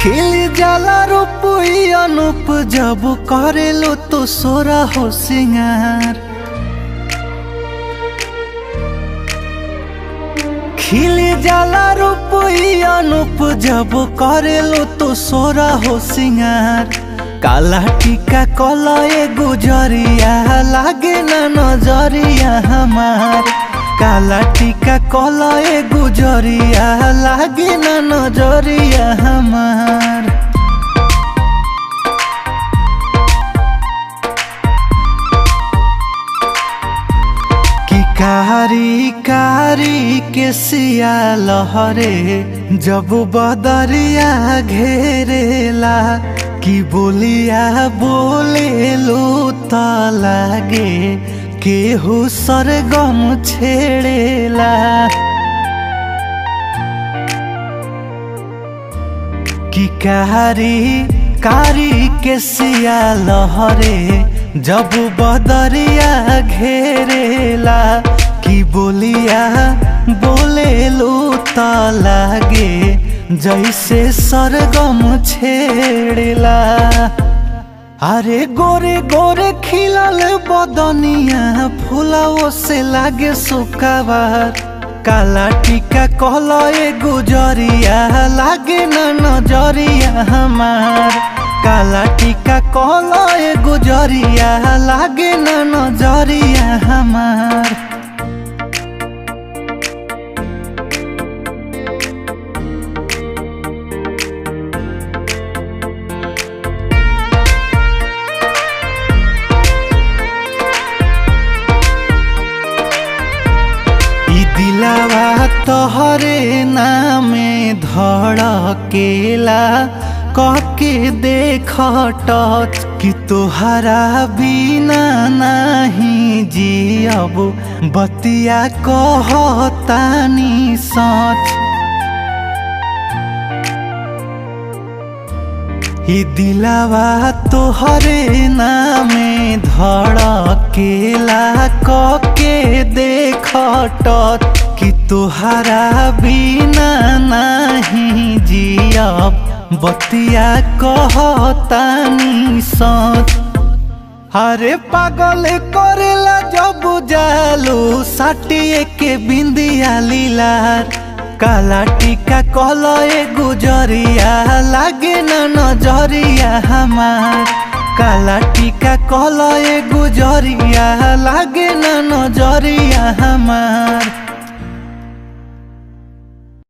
खिल जाला रूपई अनूप जब करेलो तो सोरा हो सिंगार। खिल जाला रूपई अनूप जब करेलो तो सोरा हो सिंगार। काला टीका कलए गुजरिया लागे ना नजरिया हमार। काला टीका कलए गुजरिया लागे ना नजरिया हमार। कि कारी कारी के सिया लहरे जब बदरिया घेरेला। कि बोलिया बोले लो त लागे केहू सरगम छेड़ेला। कि कारी कारी के सिया लहरे जब बदरिया घेरेला। कि बोलिया बोले लो त लागे जैसे सरगम छेड़ेला। अरे गोरे गोरे खिलल बदनिया फुलाओ से लागे सुकाबार। काला टीका कलए गुजरिया लागे ना नजरिया हमार। काला टीका कलए गुजरिया लागे ना नजरिया हमार। दिलावा तोहरे नामे धड़केला कके देख टच। कि तोहरा बिना नहीं जियब बतिया कहतानी सच। ई दिलावा तोहरे नामे धड़केला कके देख टच। कि तोहरा बिना नहीं जियब बतिया कहतानी सच। अरे पागल करेला जब जालू साटिए के बिंदिया लीलार। काला टीका कलए गुजरिया लागे ना नजरिया हमार। काला टीका कलए गुजरिया लागे ना नजरिया हमार।